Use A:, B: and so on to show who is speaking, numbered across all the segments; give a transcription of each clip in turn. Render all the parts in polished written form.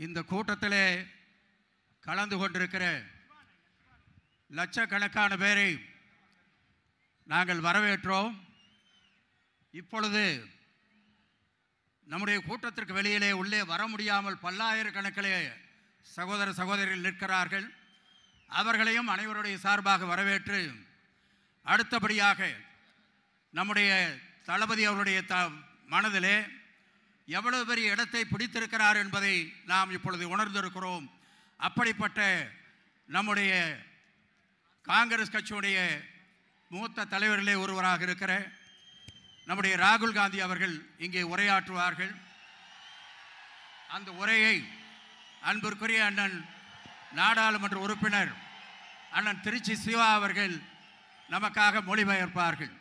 A: இந்த கூட்டத்திலே கலந்து கொண்டிருக்கிற லட்சக்கணக்கான பேரை நாங்கள் வரவேற்றோம். இப்பொழுது நம்முடைய கூட்டத்திற்கு வெளியிலே உள்ளே வர முடியாமல் பல்லாயிரக்கணக்கிலே சகோதர சகோதரிகள் நிற்கிறார்கள். அவர்களையும் அனைவருடைய சார்பாக வரவேற்று அடுத்தபடியாக நம்முடைய தளபதி அவருடைய மனதிலே எவ்வளவு பெரிய இடத்தை பிடித்திருக்கிறார் என்பதை நாம் இப்பொழுது உணர்ந்திருக்கிறோம். அப்படிப்பட்ட நம்முடைய காங்கிரஸ் கட்சியுடைய மூத்த தலைவர்களே ஒருவராக இருக்கிற நம்முடைய ராகுல் காந்தி அவர்கள் இங்கே உரையாற்றுவார்கள். அந்த உரையை அன்பிற்குரிய அண்ணன் நாடாளுமன்ற உறுப்பினர் அண்ணன் திருச்சி சிவா அவர்கள் நமக்காக மொழிபெயர்ப்பார்கள்.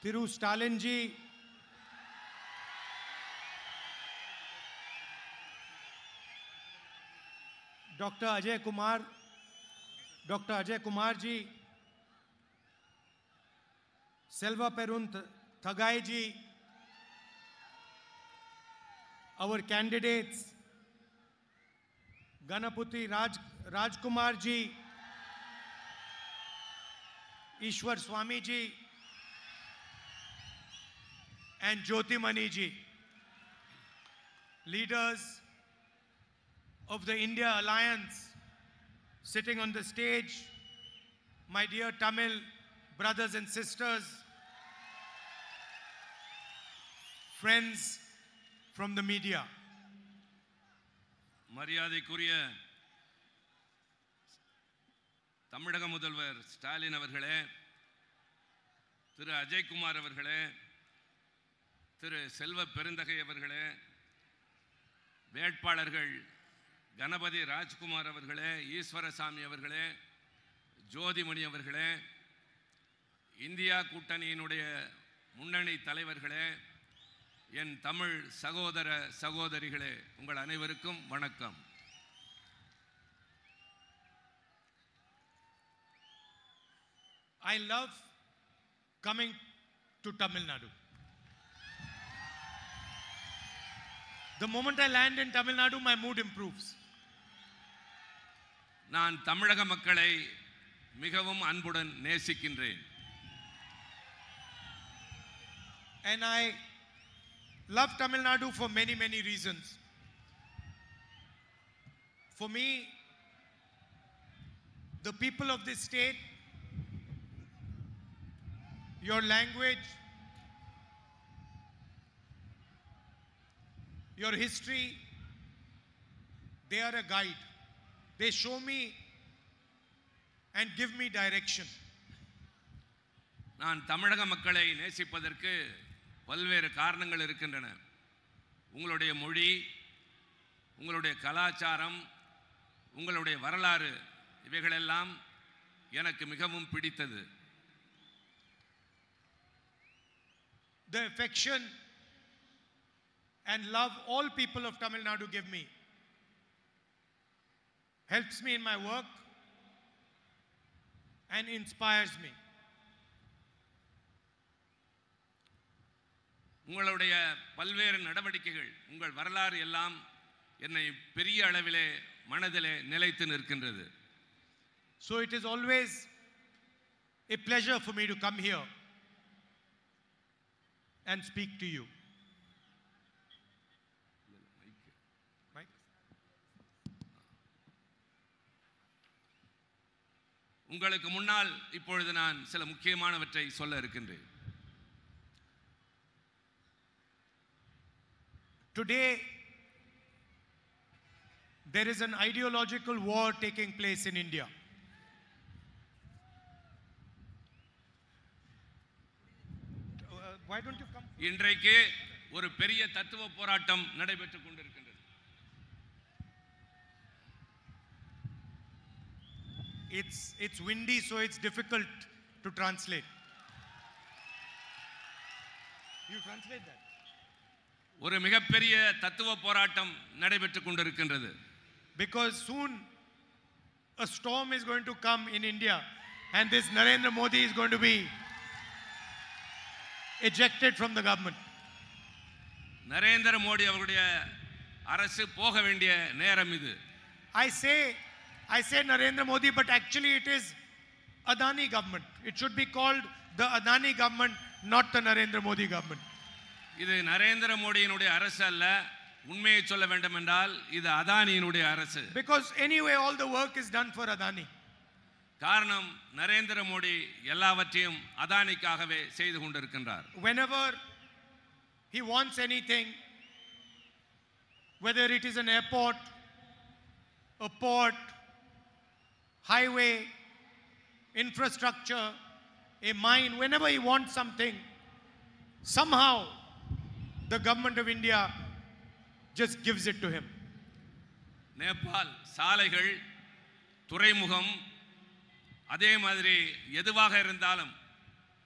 B: Thiru Stalin ji, Dr. Ajay Kumar ji, Selva Perun Thagai ji, our candidates, Ganapati Rajkumar ji, Ishwar Swami ji, and Jyotimani ji, leaders of the India Alliance sitting on the stage, my dear Tamil brothers and sisters, friends from the media.
C: மரியாதைக்குரிய தமிழக முதல்வர் ஸ்டாலின் அவர்களே, திரு அஜய்குமார் அவர்களே, திரு செல்வ பெருந்தகை அவர்களே, வேட்பாளர்கள் கணபதி ராஜ்குமார் அவர்களே, ஈஸ்வரசாமி அவர்களே, ஜோதிமணி அவர்களே, இந்தியா கூட்டணியினுடைய முன்னணி தலைவர்களே, என் தமிழ் சகோதர சகோதரிகளே, உங்கள் அனைவருக்கும் வணக்கம்.
B: I love coming to Tamil Nadu. The moment I land in Tamil Nadu, my mood improves.
C: நான் தமிழக மக்களை மிகவும் அன்புடன் நேசிக்கின்றேன்.
B: And I love Tamil Nadu for many, many reasons. For me, the people of this state, your language, your history, they are a guide. They show me and give me direction.
C: நான் தமிழக மக்களை நேசிப்பதற்கு பல்வேறு காரணங்கள் இருக்கின்றன. உங்களுடைய மொழி, உங்களுடைய கலாச்சாரம், உங்களுடைய வரலாறு, இவைகளெல்லாம் எனக்கு மிகவும் பிடித்தது.
B: The affection and love all people of Tamil Nadu give me helps me in my work and inspires me.
C: உங்களுடைய பல்வேறு நடவடிக்கைகள், உங்கள் வரலாறு எல்லாம் என்னை பெரிய அளவிலே மனதிலே நிலைத்து நிற்கின்றது.
B: So it is always a pleasure for me to come here and speak to you.
C: உங்களுக்கு முன்னால் இப்பொழுது நான் சில முக்கியமானவற்றை சொல்ல இருக்கின்றேன்.
B: Today there is an ideological war taking place in India. Why don't you come?
C: இன்றைக்கு ஒரு பெரிய தத்துவ போராட்டம் நடைபெற்றுக் கொண்டிருக்கின்றது.
B: It's windy, so it's difficult to translate. You translate that.
C: ஒரு மிகப்பெரிய தத்துவ போராட்டம் நடைபெற்றுக் கொண்டிருக்கின்றது.
B: Because soon a storm is going to come in India and this Narendra Modi is going to be ejected from the government.
C: Narendra Modi அவருடைய அரசு போக வேண்டிய நேரம் இது.
B: I say Narendra Modi, but actually it is Adani government. It should be called the Adani government, not the Narendra Modi government.
C: இது நரேந்திர மோடியினுடைய அரசு அல்ல, உண்மையை சொல்ல வேண்டும் என்றால் இது அதானியினுடைய அரசு.
B: Because anyway all the work is done for Adani.
C: காரணம் நரேந்திர மோடி எல்லாவற்றையும் அதானிக்காகவே செய்து கொண்டிருக்கின்றார்.
B: Whenever he wants anything, whether it is an airport, a port, highway, infrastructure, a mine, whenever he wants something, somehow the government of India just gives it to him.
C: Nepal சாலைகள், துறைமுகம், அதே மாதிரி எதுவாக இருந்தாலும்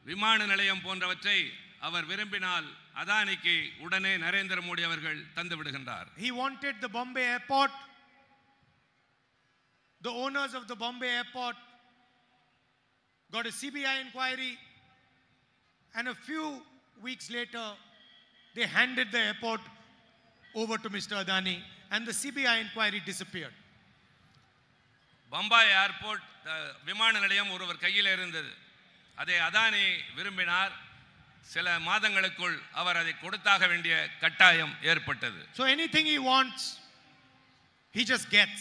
C: விமான நிலையம் போன்றவற்றை அவர் விரும்பினால் அதானிக்கு உடனே நரேந்திர மோடி அவர்கள் தந்து விடுகின்றார்.
B: He wanted the Bombay airport. The owners of the Bombay airport got a CBI inquiry, and a few weeks later they handed the airport over to Mr. Adani and the CBI inquiry disappeared.
C: Bombay airport விமான நிலையம் ஒருவர் கையில் இருந்தது. அதை அதானி விரும்பினார். சில மாதங்களுக்குள் அவர் அதை கொடுத்தாக வேண்டிய கட்டாயம் ஏற்பட்டது.
B: So anything he wants, he just gets.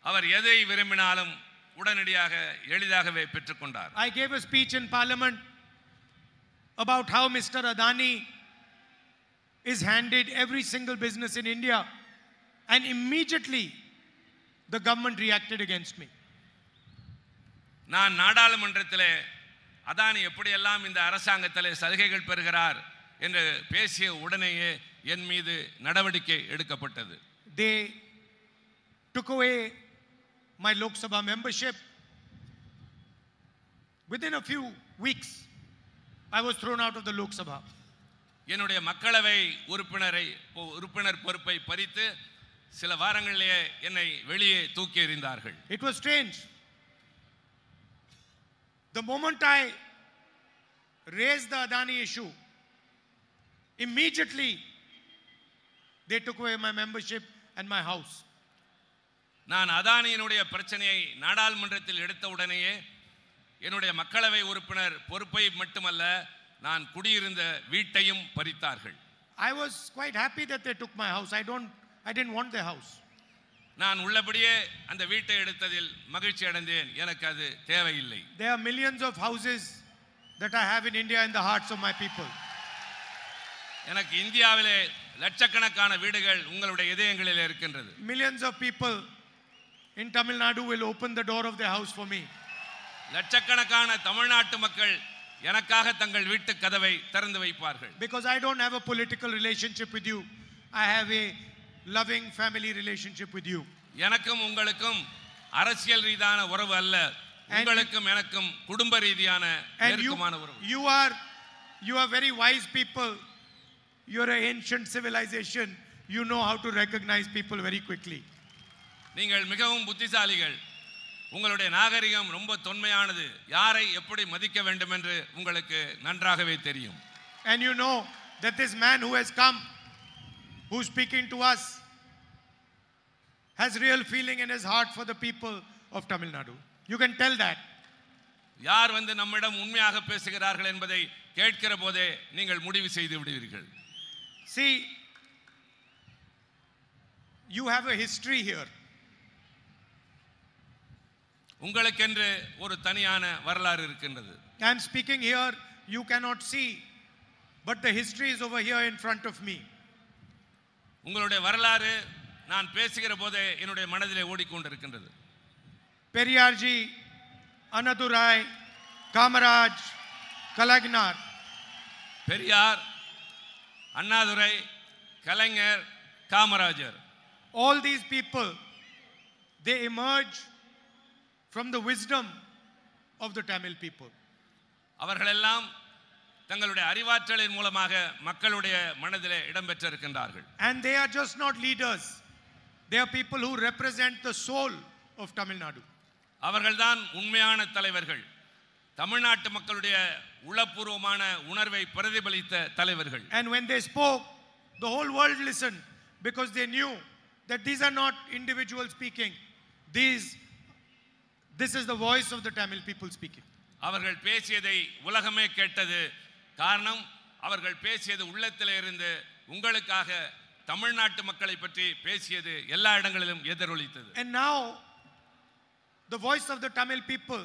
C: அவர் எதை விரும்பினாலும் உடனடியாக எளிதாகவே பெற்றுக்கொண்டார்.
B: I gave a speech in Parliament about how Mr. Adani is handed every single business in India, and immediately the government reacted against me.
C: நான் நாடாளுமன்றத்திலே அதானி எப்படியெல்லாம் இந்த அரசாங்கத்திலே சலுகைகள் பெறுகிறார் என்று பேசிய உடனேயே என் மீது நடவடிக்கை எடுக்கப்பட்டது.
B: They took away my Lok Sabha membership. Within a few weeks, I was thrown out of the Lok Sabha.
C: என்னுடைய மக்களவை உறுப்பினர் பொறுப்பை பறித்து சில வாரங்களிலேயே என்னை வெளியே தூக்கி எறிந்தார்கள்.
B: It was strange. The moment I raised the Adani issue, immediately they took away my membership and my house.
C: நான் அதானியினுடைய பிரச்சனையை நாடாளுமன்றத்தில் எடுத்த உடனேயே என்னுடைய மக்களவை உறுப்பினர் பொறுப்பை மட்டுமல்ல, நான் குடியிருந்த வீட்டையும் பறித்தார்கள்.
B: I was quite happy that they took my house. I didn't want the house.
C: நான் உள்ளபடியே அந்த வீட்டை எடுத்ததில் மகிழ்ச்சி அடைந்தேன். எனக்கு அது தேவையில்லை.
B: There are millions of houses that I have in India in the hearts of my people.
C: எனக்கு இந்தியாவிலே லட்சக்கணக்கான வீடுகள் உங்களுடைய இதயங்களிலே இருக்கின்றது.
B: Millions of people in Tamil Nadu will open the door of their house for me.
C: லட்சக்கணக்கான தமிழ்நாட்டு மக்கள் எனக்காக தங்கள் வீட்டு கதவை திறந்து வைப்பார்கள்.
B: Because I don't have a political relationship with you. I have a loving family relationship with you.
C: எனக்கும் உங்களுக்கும் அரசியல் ரீதியான உறவு அல்ல, உங்களுக்கும் எனக்கும் குடும்ப ரீதியான நெருக்கமான உறவு.
B: You are very wise people. You are an ancient civilization. You know how to recognize people very quickly.
C: நீங்கள் மிகவும் புத்திசாலிகள். உங்களுடைய நாகரிகம் ரொம்ப தொன்மையானது. யாரை எப்படி மதிக்க வேண்டும் என்று உங்களுக்கு நன்றாகவே தெரியும்.
B: And you know that this man who has come, who's speaking to us, has real feeling in his heart for the people of Tamil Nadu. You can tell that.
C: யார் வந்து நம்மிடம் உண்மையாக பேசுகிறார்கள் என்பதை கேட்கிற போதே நீங்கள் முடிவு செய்து விடுவீர்கள்.
B: See, you have a history here.
C: உங்களுக்கென்று ஒரு தனியான வரலாறு இருக்கின்றது.
B: I am speaking here, you cannot see, but the history is over here in front of me.
C: உங்களுடைய வரலாறு நான் பேசுகிற போதே என்னுடைய மனதிலே ஓடிக்கொண்டிருக்கின்றது.
B: Periyarji, Anadurai, Kamaraj, Kalagnar.
C: Periyar, Annadurai, Kalaignar, Kamarajar.
B: All these people, they emerge from the wisdom of the Tamil people.
C: அவர்களெல்லாம் தங்களுடைய அறிவாற்றலின் மூலமாக மக்களுடைய மனதிலே இடம்பெற்றிருக்கின்றார்கள்.
B: And they are just not leaders. They are people who represent the soul of Tamil Nadu.
C: அவர்கள்தான் உண்மையான தலைவர்கள். தமிழ்நாட்டு மக்களுடைய உளப்பூர்வமான உணர்வை பிரதிபலித்த தலைவர்கள்.
B: And when they spoke, the whole world listened because they knew that these are not individuals speaking. This is the voice of the Tamil people speaking.
C: அவர்கள் பேசியதை உலகமே கேட்டது. காரணம் அவர்கள் பேசியது உள்ளத்திலே இருந்து உங்களுக்காக தமிழ்நாட்டு மக்களை பற்றி பேசியது எல்லா இடங்களிலும் எதிரொலித்தது.
B: And now the voice of the Tamil people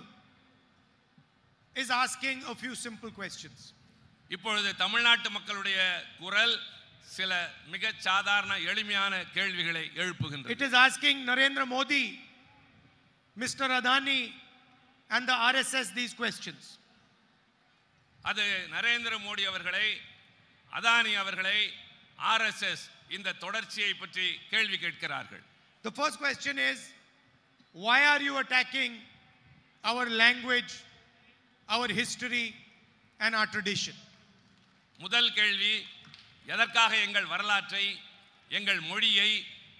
B: is asking a few simple questions.
C: இப்பொழுது தமிழ்நாட்டு மக்களுடைய குரல் சில மிக சாதாரண எளிமையான கேள்விகளை எழுப்புகின்றது.
B: It is asking Narendra Modi, Mr. Adani and the RSS these questions.
C: அது நரேந்திர மோடி அவர்களை, அதானி அவர்களை, RSS இந்த தொடர்ச்சியை பற்றி கேள்வி கேட்கிறார்கள்.
B: The first question is, why are you attacking our language, our history and our tradition?
C: முதல் கேள்வி, எதற்காக எங்கள் வரலாற்றை, எங்கள் மொழியை,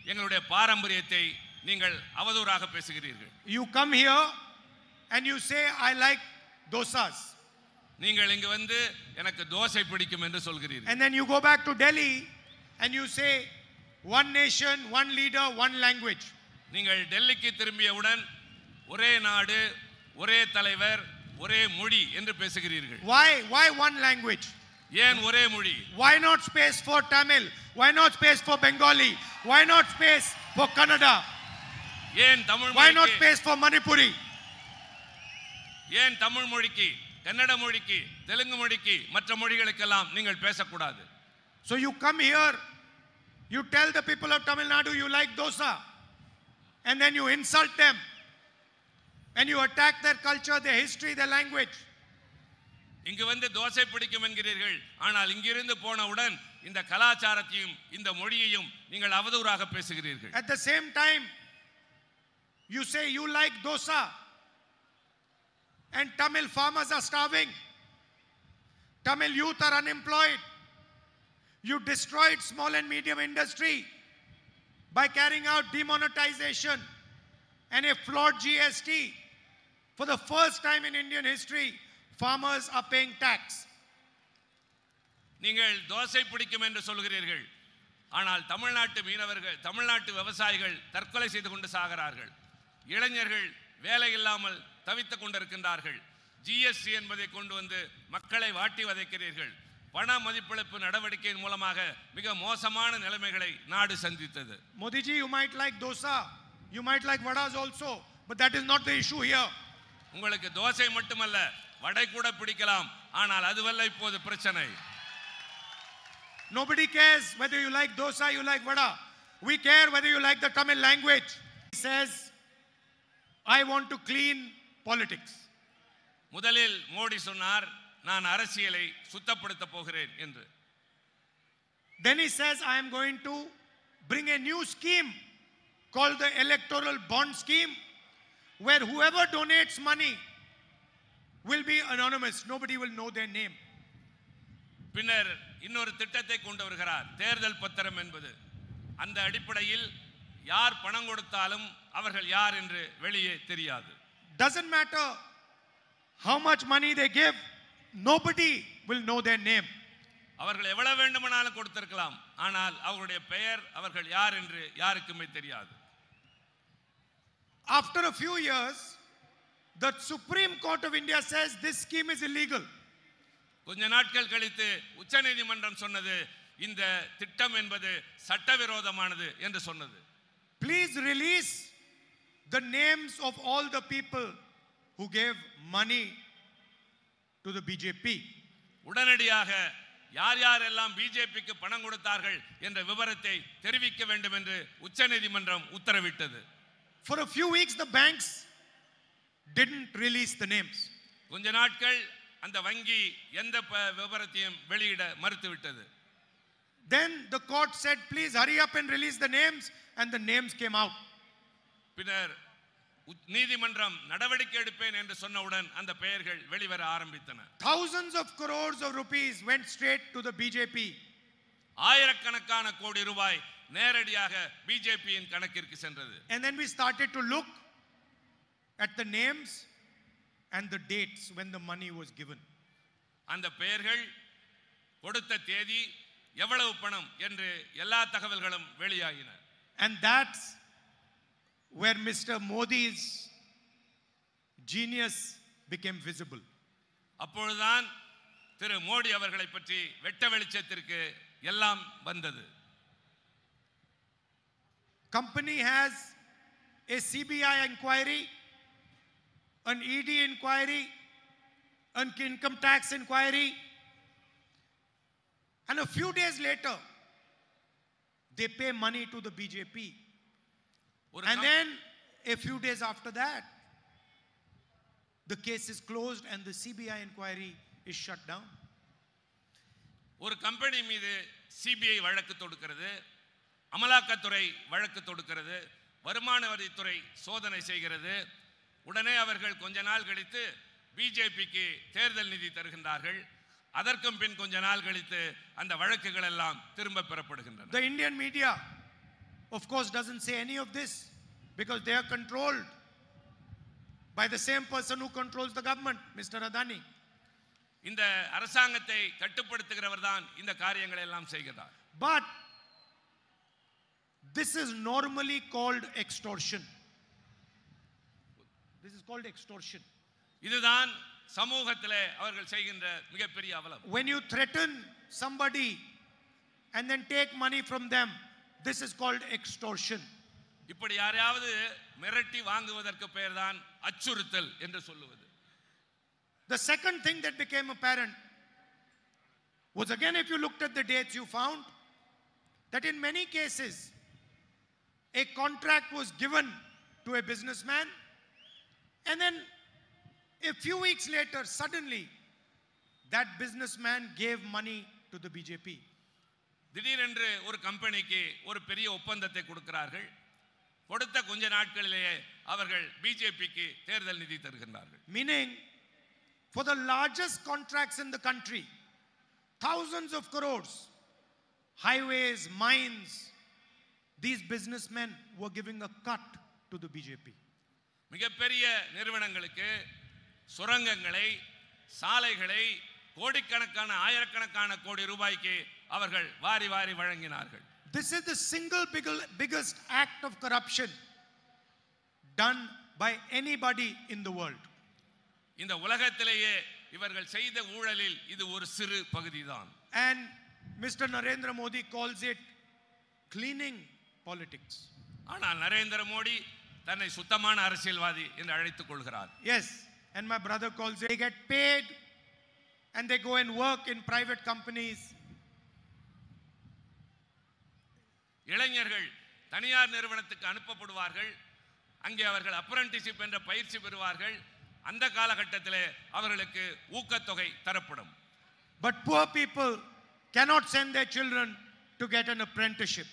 C: எங்களுடைய பாரம்பரியத்தை நீங்கள் அவதூறாக பேசுகிறீர்கள்?
B: You come here and you say I like dosas.
C: நீங்கள் இங்கு வந்து எனக்கு தோசை பிடிக்கும் என்று சொல்கிறீர்கள்.
B: And then you go back to Delhi and you say one nation, one leader, one language.
C: நீங்கள் டெல்லிக்கு திரும்பியவுடன் ஒரே நாடு, ஒரே தலைவர், ஒரே மொழி என்று பேசுகிறீர்கள்.
B: Why one language?
C: ஏன் ஒரே மொழி?
B: Why not space for Tamil? Why not space for Bengali? Why not space for Kannada?
C: ஏன் தமிழ்
B: Why not
C: மொழிக்கு,
B: space for Manipuri?
C: ஏன் தமிழ் மொழிக்கு, கன்னட மொழிக்கு, தெலுங்கு மொழிக்கு, மற்ற மொழிகளுக்கெல்லாம் நீங்கள் பேசக்கூடாது?
B: So you come here, you tell the people of Tamil Nadu you like dosa, and then you insult them, and you attack their culture, their history, their language.
C: இங்கு வந்து தோசை பிடிக்கும் என்கிறீர்கள், ஆனால் இங்கிருந்து போனவுடன் இந்த கலாச்சாரத்தையும் இந்த மொழியையும் நீங்கள் அவதூறாக பேசுகிறீர்கள்.
B: At the same time, you say you like dosa, and Tamil farmers are starving. Tamil youth are unemployed. You destroyed small and medium industry by carrying out demonetization and a flawed GST. For the first time in Indian history, farmers are paying tax.
C: நீங்கள் தோசை பிடிக்கும் என்று சொல்கிறீர்கள், ஆனால் தமிழ்நாட்டு மீனவர்கள், தமிழ்நாட்டு விவசாயிகள் தற்கொலை செய்து கொண்டு சாகிறார்கள். இளைஞர்கள் வேலை இல்லாமல் தவித்துக் கொண்டிருக்கின்றார்கள். GST என்பதை கொண்டு வந்து மக்களை வாட்டி வதைக்கிறீர்கள். பண மதிப்பிழப்பு நடவடிக்கையின் மூலமாக மிக மோசமான நிலைமைகளை நாடு சந்தித்தது.
B: Modi ji, you might like dosa, you might like vadas also, but that is not the issue here.
C: உங்களுக்கு தோசை மட்டுமல்ல, வடை கூட பிடிக்கலாம், ஆனால் அதுவல்ல இப்போது பிரச்சனை.
B: Nobody cares whether you like dosa, you like vada. We care whether you like the Tamil language. He says, I want to clean politics.
C: முதலில் மோடி சொன்னார், நான் அரசியலை சுத்தப்படுத்த போகிறேன் என்று.
B: Then he says, I am going to bring a new scheme called the electoral bond scheme, where whoever donates money will be anonymous. Nobody will know their name.
C: பின்னர் இன்னொரு திட்டத்தை கொண்டு வருகிறார், தேர்தல் பத்திரம் என்பது. அந்த அடிப்படையில் யார் பணம் கொடுத்தாலும் அவர்கள் யார் என்று வெளியே தெரியாது.
B: Doesn't matter how much money they give, nobody will know their name.
C: அவர்கள் எவ்வளவு வேண்டுமானாலும் கொடுத்திருக்கலாம், ஆனால் அவர்களுடைய பெயர், அவர்கள் யார் என்று யாருக்குமே தெரியாது.
B: After a few years, the Supreme Court of India says this scheme is illegal.
C: கொஞ்ச நாட்கள் கழித்து உச்சநீதிமன்றம் சொன்னது, இந்த திட்டம் என்பது சட்டவிரோதமானது என்று சொன்னது.
B: Please release the names of all the people who gave money to the BJP.
C: உடனடியாக யார் யாரெல்லாம் பிஜேபிக்கு பணம் கொடுத்தார்கள் என்ற விவரத்தை தெரிவிக்க வேண்டும் என்று உச்சநீதிமன்றம் உத்தரவிட்டது.
B: For a few weeks the banks didn't release the names.
C: கொஞ்ச நாட்கள் அந்த வங்கி எந்த விவரத்தையும் வெளியிட மறுத்துவிட்டது.
B: Then the court said, please hurry up and release the names, and the names came out.
C: பின்னர் நீதிமன்றம் நடவடிக்கை எடுப்பேன் என்று சொன்னவுடன் அந்த பெயர்கள் வெளிவர ஆரம்பித்தன.
B: Thousands of crores of rupees went straight to the BJP.
C: ஆயிரக்கணக்கான கோடி ரூபாய் நேரடியாக பிஜேபியின் கணக்கிற்கு சென்றது.
B: And then we started to look at the names and the dates when the money was given.
C: அந்த பெயர்கள், கொடுத்த தேதி, எவ்வளவு பணம் என்று எல்லா தகவல்களும் வெளியாகின.
B: And that's where Mr. Modi's genius became visible.
C: அப்பொழுதுதான் திரு மோடி அவர்களை பற்றி வெட்ட வெளிச்சத்திற்கு எல்லாம் வந்தது.
B: Company has a CBI inquiry, an ED inquiry, an income tax inquiry, and a few days later they pay money to the BJP. And then a few days after that the case is closed and the CBI inquiry is shut down.
C: ஒரு company மீது CBI வழக்கு தொடுக்கிறது, அமலாக்கத்துறை வழக்கு தொடுக்கிறது, வருமான வரித்துறை சோதனை செய்கிறது. உடனே அவர்கள் கொஞ்ச நாள் கழித்து பிஜேபிக்கு தேர்தல் நிதி தருகின்றார்கள். அதற்கும் பின் கொஞ்ச நாள் கழித்து அந்த வழக்குகள் எல்லாம் திரும்ப பெறப்படுகின்றன.
B: The Indian media of course doesn't say any of this because they are controlled by the same person who controls the government, Mr. Adani.
C: இந்த அரசாங்கத்தை கட்டுப்படுத்துகிறவர் தான் இந்த காரியங்களை எல்லாம் செய்கிறார்.
B: But this is normally called extortion. This is called extortion.
C: இதுதான் சமூகத்திலே அவர்கள் செய்கின்ற மிகப்பெரிய அவலம்.
B: When you threaten somebody and then take money from them, this is called extortion.
C: இப்படி யாரையாவது மிரட்டி வாங்குவதற்கு பெயர்தான் அச்சுறுத்தல் என்று சொல்லுவது.
B: The second thing that became apparent was, again, if you looked at the dates, you found that in many cases a contract was given to a businessman and then a few weeks later suddenly that businessman gave money to the BJP.
C: திடீரென்று ஒரு கம்பெனிக்கு ஒரு பெரிய ஒப்பந்தத்தை கொடுக்கிறார்கள். கொடுத்த கொஞ்ச நாட்களிலேயே அவர்கள் பிஜேபிக்கு தேர்தல் நிதி தருகின்றார்கள்.
B: Meaning, for the largest contracts in the country, thousands of crores, highways, mines, these businessmen were giving a cut to the BJP.
C: மிகப்பெரிய நிறுவனங்களுக்கு சுரங்கங்களை, சாலைகளை, கோடிக்கணக்கான ஆயிரக்கணக்கான கோடி ரூபாய்க்கு அவர்கள் வாரி வாரி வழங்கினார்கள்.
B: This is the single biggest act of corruption done by anybody in the world.
C: இந்த உலகத்திலேயே இவர்கள் செய்த ஊழலில் இது ஒரு சிறு பகுதிதான்.
B: And Mr. Narendra Modi calls it cleaning politics.
C: ஆனால் நரேந்திர மோடி தன்னை சுத்தமான அரசியல்வாதி என்று அழைத்துக் கொள்கிறார்.
B: Yes, and my brother calls it, they get paid and they go and work in private companies.
C: இளைஞர்கள் தனியார் நிறுவனத்துக்கு அனுப்பப்படுவார்கள். அங்கே அவர்கள் அப்ரண்டிஸ்ஷிப் என்ற பயிற்சி பெறுவார்கள். அந்த காலகட்டத்திலே அவர்களுக்கு ஊக்கத்தொகை தரப்படும்.
B: But poor people cannot send their children to get an apprenticeship.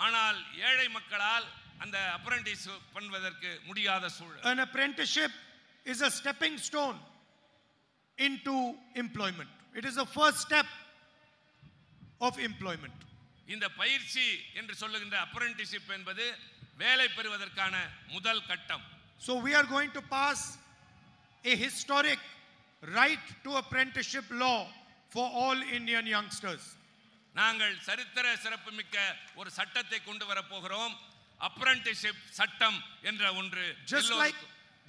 C: ஆனால் ஏழை மக்களால் அந்த அப்ரண்டிஸ் பண்ணுவதற்கு முடியாத சூழல்.
B: An apprenticeship is a stepping stone into employment. It is the first step of employment.
C: இந்த பயிற்சி என்று சொல்லுகின்ற அப்ரண்டிஸ்ஷிப் என்பது வேலை பெறுவதற்கான முதல் கட்டம்.
B: So we are going to pass a historic right to apprenticeship law for all Indian youngsters.
C: நாங்கள் சரித்திர சிறப்புமிக்க ஒரு சட்டத்தை கொண்டு வர போகிறோம். அப்ரண்டிஸ்ஷிப் சட்டம் என்ற ஒன்று.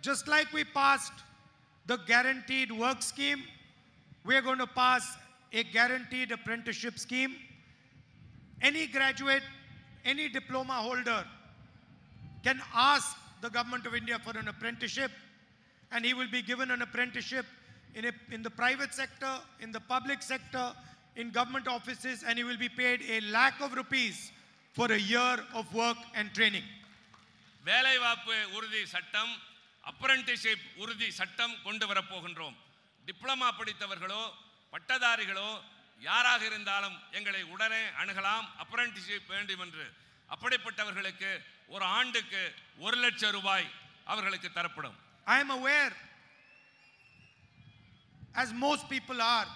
B: Just like we passed the guaranteed work scheme, we are going to pass a guaranteed apprenticeship scheme. Any graduate, any diploma holder can ask the government of India for an apprenticeship, and he will be given an apprenticeship in the private sector, in the public sector, in government offices, and he will be paid ₹1,00,000 for a year of work and training.
C: வேலைவாய்ப்பு உறுதி சட்டம், apprenticeship உறுதி சட்டம் கொண்டு வர போகின்றோம். Diploma படித்தவர்களோ பட்டதாரிகளோ யாராக இருந்தாலும் எங்களை உடனே அணுகலாம். அப்ரண்டிஸ்ஷிப் வேண்டும் என்று அப்படிப்பட்டவர்களுக்கு ஒரு ஆண்டுக்கு ₹1,00,000 அவர்களுக்கு தரப்படும்.
B: I am aware, as most people are,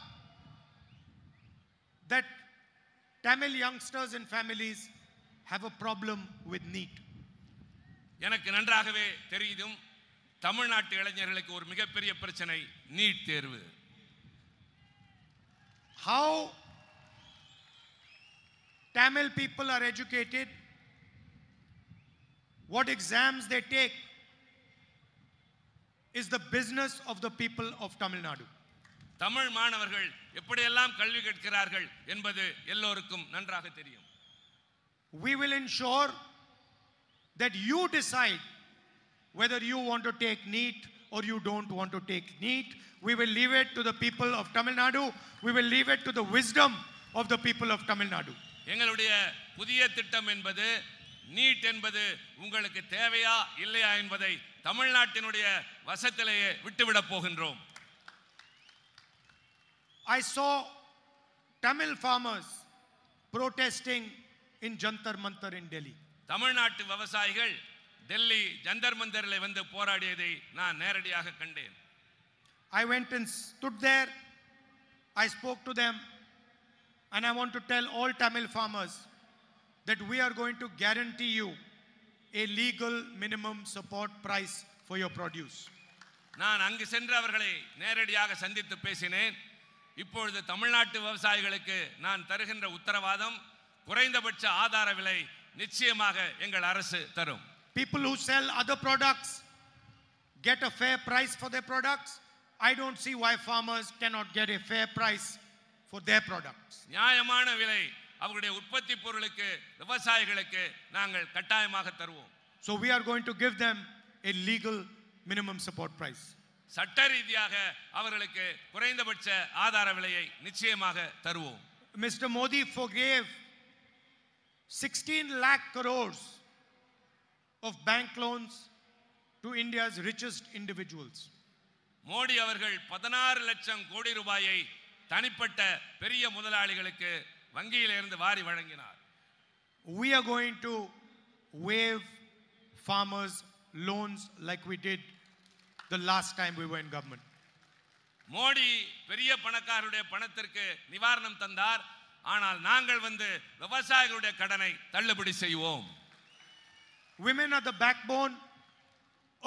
B: that Tamil youngsters and families have a problem with NEET.
C: எனக்கு நன்றாகவே தெரியும், தமிழ்நாட்டு இளைஞர்களுக்கு ஒரு மிகப்பெரிய பிரச்சனை நீட் தேர்வு.
B: How Tamil people are educated, what exams they take, is the business of the people of Tamil Nadu.
C: Tamil மாணவர்கள் எப்படியெல்லாம் கல்வி கற்கிறார்கள் என்பது எல்லோருக்கும் நன்றாக தெரியும்.
B: We will ensure that you decide whether you want to take NEET or you don't want to take NEET. We will leave it to the people of Tamil Nadu. We will leave it to the wisdom of the people of Tamil Nadu.
C: எங்களுடைய புதிய திட்டம் என்பது NEET என்பது உங்களுக்கு தேவையா இல்லையா என்பதை தமிழ்நாட்டினுடைய வசத்திலேயே விட்டுவிடப் போகின்றோம்.
B: I saw Tamil farmers protesting in Jantar Mantar in Delhi.
C: தமிழ்நாட்டு விவசாயிகள் டெல்லி ஜந்தர் மந்தரில் வந்து போராடியதை நான் நேரடியாக கண்டேன்.
B: I went and stood there. I spoke to them, and I want to tell all Tamil farmers that we are going to guarantee you a legal minimum support price for your produce.
C: நான் அங்கு சென்று அவர்களை நேரடியாக சந்தித்து பேசினேன். இப்பொழுது தமிழ்நாட்டு விவசாயிகளுக்கு நான் தருகின்ற உத்தரவாதம் குறைந்தபட்ச ஆதார விலை நிச்சயமாக எங்கள் அரசு தரும்.
B: People who sell other products get a fair price for their products. I don't see why farmers cannot get a fair price for their products.
C: நியாயமான விலை அவருடைய உற்பத்தி பொருளுக்கு விவசாயிகளுக்கு நாங்கள் கட்டாயமாக தருவோம்.
B: So we are going to give them a legal minimum support price.
C: சட்ட ரீதியாக அவர்களுக்கு குறைந்தபட்ச ஆதார விலையை நிச்சயமாக தருவோம்.
B: Mr. Modi forgave 16 lakh crores of bank loans to India's richest individuals.
C: Modi அவர்கள் 16 லட்சம் கோடி ரூபாயை தனிப்பட்ட பெரிய முதலாளிகளுக்கு வங்கியிலிருந்து வாரி வழங்கினார்.
B: We are going to waive farmers loans like we did the last time we were in government.
C: Modi பெரிய பணக்காரருடைய பணத்திற்கு நிவாரணம் தந்தார். ஆனால் நாங்கள் வந்து விவசாயிகளுடைய கடனை தள்ளுபடி செய்வோம்.
B: Women are the backbone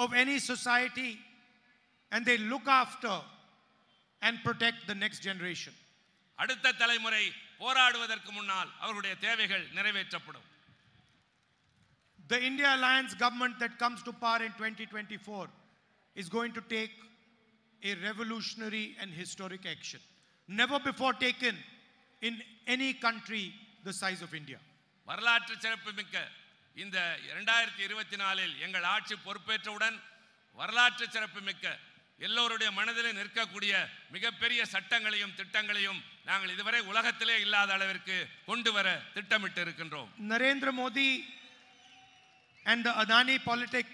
B: of any society, and they look after and protect the next generation.
C: அடுத்த தலைமுறை போராடுவதற்கு முன்னால் அவர்களுடைய தேவைகள் நிறைவேற்றப்படும்.
B: The India Alliance government that comes to power in 2024 is going to take a revolutionary and historic action never before taken in any country the size of India.
C: வரலாற்று சிறப்புமிக்க இந்த 2024இல் எங்கள் ஆட்சி பொறுப்பேற்றவுடன் வரலாற்று சிறப்புமிக்க எல்லோருடைய மனதிலே நிற்கக்கூடிய மிகப்பெரிய சட்டங்களையும் திட்டங்களையும் நாங்கள் இதுவரை உலகத்திலே இல்லாத அளவிற்கு கொண்டு வர திட்டமிட்டு இருக்கின்றோம்.
B: Narendra Modi and the Adani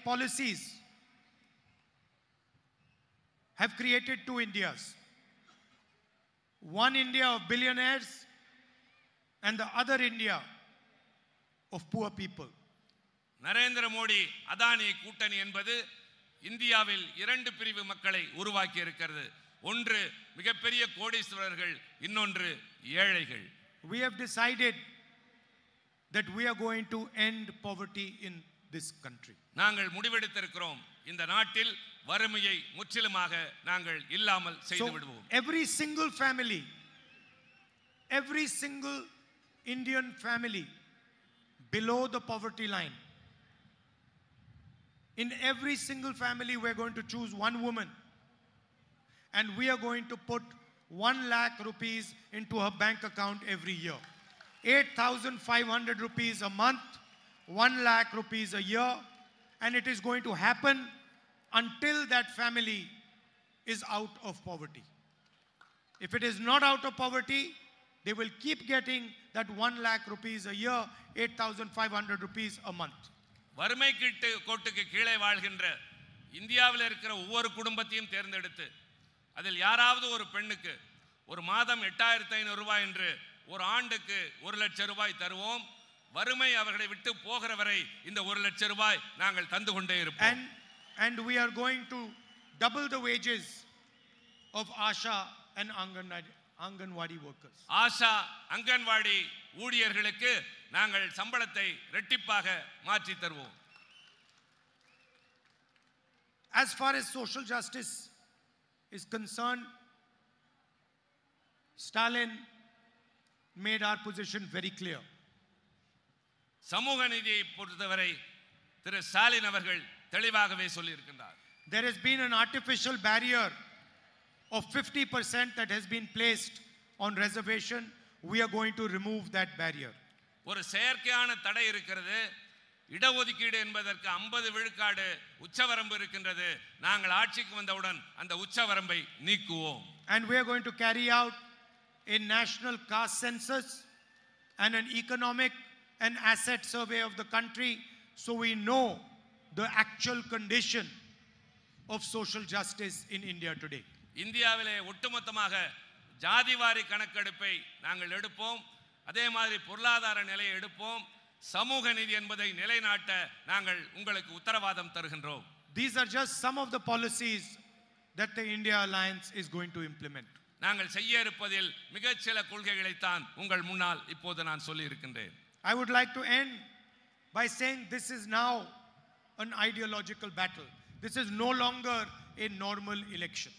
B: policies have created two Indias. One India of billionaires and the other India of poor people.
C: Narendra Modi Adani கூட்டணி என்பது இந்தியாவில் இரண்டு பிரிவு மக்களை உருவாக்கி இருக்கிறது. ஒன்று மிகப்பெரிய கோடீஸ்வரர்கள், இன்னொன்று ஏழைகள்.
B: We have decided that we are going to end poverty in this country.
C: நாங்கள் முடிவெடுத்திருக்கிறோம், இந்த நாட்டில் வறுமையை முற்றிலுமாக நாங்கள் இல்லாமல் செய்து விடுவோம்.
B: Every single family, every single Indian family below the poverty line, in every single family we are going to choose one woman, and we are going to put 1 lakh rupees into her bank account every year. 8,500 rupees a month, 1 lakh rupees a year, and it is going to happen until that family is out of poverty. If it is not out of poverty, they will keep getting that 1 lakh rupees a year, 8,500 rupees a month.
C: வறுமை கோட்டுக்கு கீழே வாழ்கின்ற இந்தியாவில் இருக்கிற ஒவ்வொரு குடும்பத்தையும் தேர்ந்தெடுத்து அதில் யாராவது ஒரு பெண்ணுக்கு ஒரு மாதம் 8,500 ரூபாய் என்று ஒரு ஆண்டுக்கு 1 லட்சம் ரூபாய் தருவோம். வறுமை அவர்களை விட்டு போகிற வரை இந்த 1 லட்சம் ரூபாய் நாங்கள் தந்து கொண்டே இருப்போம்.
B: and we are going to double the wages of Asha and Anganwadi workers.
C: Asha anganwadi ஊழியர்களுக்கு நாங்கள் சம்பளத்தை இரட்டிப்பாக மாற்றி தருவோம்.
B: As far as social justice is concerned, Stalin made our position very clear.
C: சமூக நீதியை பொறுத்தவரை திரு ஸ்டாலின் அவர்கள் தெளிவாகவே சொல்லியிருக்கின்றார்.
B: There has been an artificial barrier of 50% that has been placed on reservation. We are going to remove that barrier.
C: ஒரு செயற்கையான தடை இருக்கிறது. இடஒதுக்கீடு என்பதற்கு 50 விழுக்காடு உச்சவரம்பு இருக்கின்றது. நாங்கள் ஆட்சிக்கு வந்தவுடன் அந்த உச்சவரம்பை நீக்குவோம்.
B: And we are going to carry out a national caste census and an economic and asset survey of the country, so we know the actual condition of social justice in India today.
C: இந்தியாவிலே ஒட்டுமொத்தமாக ஜாதிவாரி கணக்கெடுப்பை நாங்கள் எடுப்போம். அதே மாதிரி பொருளாதார நிலையை எடுப்போம். சமூக நீதி என்பதை நிலைநாட்ட நாங்கள் உங்களுக்கு உத்தரவாதம் தருகின்றோம்.
B: These are just some of the policies that the India Alliance is going to implement.
C: நாங்கள் செய்ய இருப்பதில் மிகச் சில கொள்கைகளை தான் உங்கள் முன்னால் இப்போது நான் சொல்லி இருக்கின்றேன்.
B: I would like to end by saying this is now an ideological battle. This is no longer a normal election.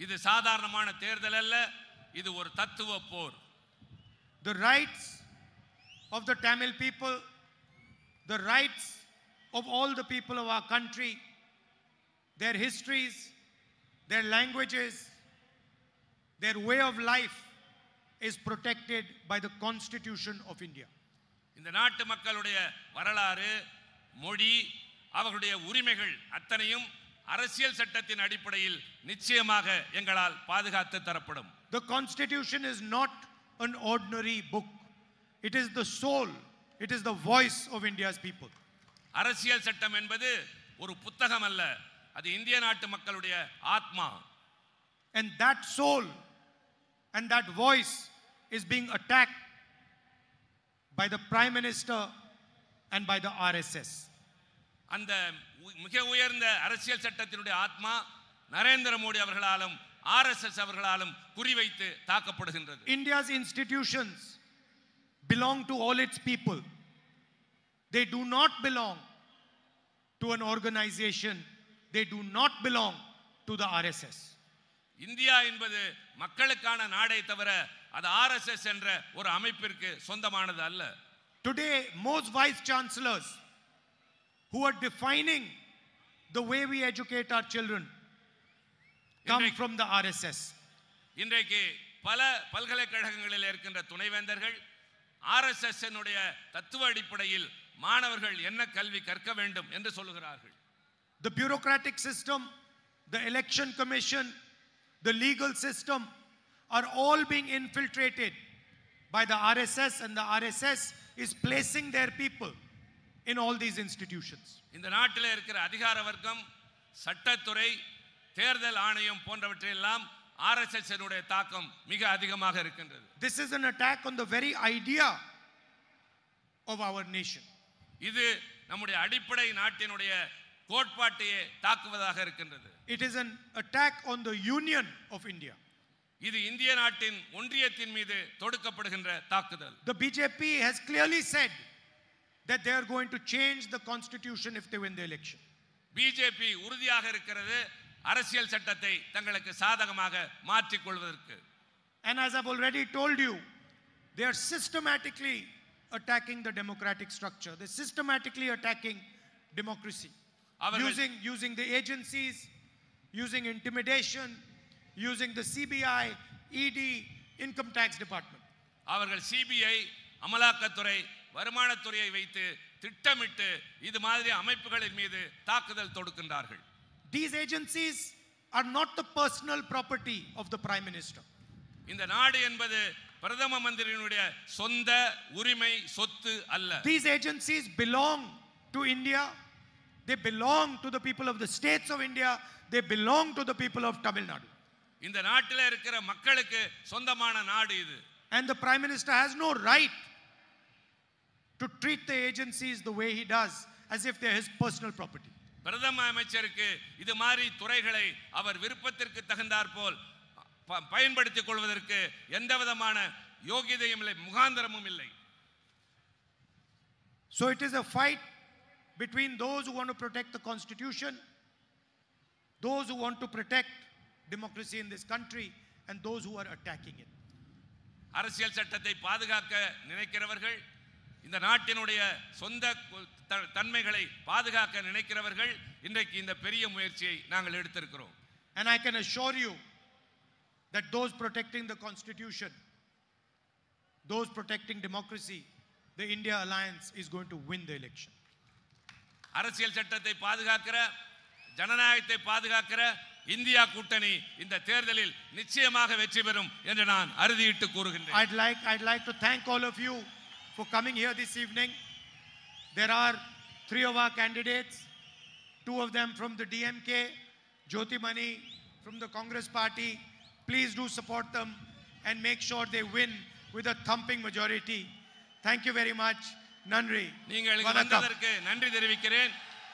C: இது சாதாரணமான தேர்தல் அல்ல, இது ஒரு தத்துவ போர்.
B: The rights of the Tamil people, the rights of all the people of our country, their histories, their languages, their way of life is protected by the Constitution of India.
C: இந்த நாட்டு மக்களுடைய வரலாறு, மொழி, அவர்களுடைய உரிமைகள் அத்தனையும் அரசியல் சட்டத்தின் அடிப்படையில் நிச்சயமாக எங்களால் பாதுகாத்து தரப்படும்.
B: The Constitution is not an ordinary book. It is the soul, it is the voice of India's people.
C: அரசியல் சட்டம் என்பது ஒரு புத்தகம் அல்ல, அது இந்திய நாட்டு மக்களுடைய ஆத்மா.
B: And that soul and that voice is being attacked by the Prime Minister and by the RSS.
C: அந்த மிக உயர்ந்த அரசியல் சட்டத்தினுடைய ஆத்மா நரேந்திர மோடி அவர்களாலும் ஆர்எஸ்எஸ் அவர்களாலும் குறிவைத்து தாக்கப்படுகின்றது.
B: India's institutions belong to all its people. They do not belong to an organization. They do not belong to the RSS.
C: India என்பது மக்களுக்கான நாடே தவிர அது ஆர்எஸ்எஸ் என்ற ஒரு அமைப்பிற்கு சொந்தமானது அல்ல.
B: Today, most vice chancellors who are defining the way we educate our children come from the RSS.
C: இன்றைக்கு பல பல்கலைக்கழகங்களில் இருக்கின்ற துணைவேந்தர்கள் ஆர்எஸ்எஸ் என்னுடைய தத்துவ அடிப்படையில் மாணவர்கள் என்ன கல்வி கற்க வேண்டும் என்று சொல்லுகிறார்கள்.
B: The bureaucratic system, the election commission, the legal system are all being infiltrated by the RSS, and the RSS is placing their people in all these institutions.
C: இந்த நாட்டில் இருக்கிற அதிகார வர்க்கம், சட்டத்துறை, தேர்தல் ஆணையம் போன்றவற்றையெல்லாம் ஆர்எஸ்எஸ் என்னுடைய தாக்கம் மிக அதிகமாக இருக்கின்றது.
B: This is an attack on the very idea of our nation.
C: இது நம்முடைய அடிப்படை நாட்டினுடைய கோட்பாட்டையே தாக்குவதாக இருக்கின்றது.
B: It is an attack on the union of India.
C: இது இந்திய நாட்டின் ஒன்றியத்தின் மீது தொடுக்கப்படுகின்ற தாக்குதல்.
B: The BJP has clearly said that they are going to change the constitution if they win the election.
C: BJP உறுதியாக இருக்கிறது அரசியல் சட்டத்தை தங்களுக்கு சாதகமாக மாற்றிக் கொள்வதற்கு.
B: And as I've already told you, they are systematically attacking the democratic structure. They're systematically attacking democracy. Using the agencies, using intimidation, using the CBI, ED, income tax department.
C: அவர்கள் CBI, அமலாக்கத்துறை, வருமானத்துறையை வைத்து திட்டமிட்டு இது மாதிரி அமைப்புகளின் மீது தாக்குதல் தொடுக்கின்றார்கள்.
B: These agencies are not the personal property of the Prime Minister.
C: இந்த நாடு என்பது பிரதம மந்திரியினுடைய சொந்த உரிமை சொத்து அல்ல.
B: These agencies belong to India. They belong to the people of the states of India. They belong to the people of Tamil Nadu.
C: இந்த நாட்டில் இருக்கிற மக்களுக்கு சொந்தமான நாடு இது.
B: And the Prime Minister has no right to treat the agencies the way he does, as if they're his personal property.
C: பிரதம அமைச்சருக்கு இது மாதிரி துறைகளை அவர் விருப்பத்திற்கு தகுந்தாற்போல் பயன்படுத்திக் கொள்வதற்கு எந்த விதமான யோகியதையும் இல்லை, முகாந்திரமும் இல்லை.
B: So it is a fight between those who want to protect the constitution, those who want to protect democracy in this country, and those who are attacking it.
C: அரசியல் சட்டத்தை பாதுகாக்க நினைக்கிறவர்கள், இந்த நாட்டினுடைய சொந்த தன்மைகளை பாதுகாக்க நினைக்கிறவர்கள் இன்றைக்கு இந்த பெரிய முயற்சியை நாங்கள் எடுத்திருக்கிறோம்.
B: And I can assure you that those protecting the constitution, those protecting democracy, the India Alliance is going to win the election.
C: அரசியல் சட்டத்தை பாதுகாக்கிற, ஜனநாயகத்தை பாதுகாக்கிற இந்தியா கூட்டணி இந்த தேர்தலில் நிச்சயமாக வெற்றி பெறும் என்று நான் அறுதியிட்டு கூறுகின்றேன்.
B: I'd like to thank all of you for coming here this evening. There are 3 of our candidates, 2 of them from the DMK, Jyoti Mani from the Congress party. Please do support them and make sure they win with a thumping majority. Thank you very much. Nandri.
C: நீங்கள் வந்ததற்கு நன்றி தெரிவிக்கிறேன்.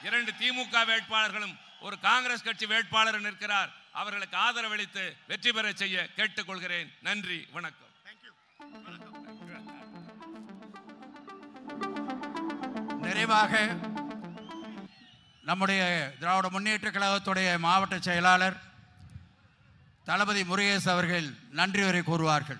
C: 2 திமுக வேட்பாளர்களும் ஒரு காங்கிரஸ் கட்சி வேட்பாளர் நிற்கிறார். அவர்களுக்கு ஆதரவளித்து வெற்றி பெற செய்ய கேட்டுக்கொள்கிறேன். நன்றி, வணக்கம்.
A: நிறைவாக நம்முடைய திராவிட முன்னேற்ற கழகத்துடைய மாவட்ட செயலாளர் தளபதி முருகேஷ் அவர்கள் நன்றி உரை கூறுவார்கள்.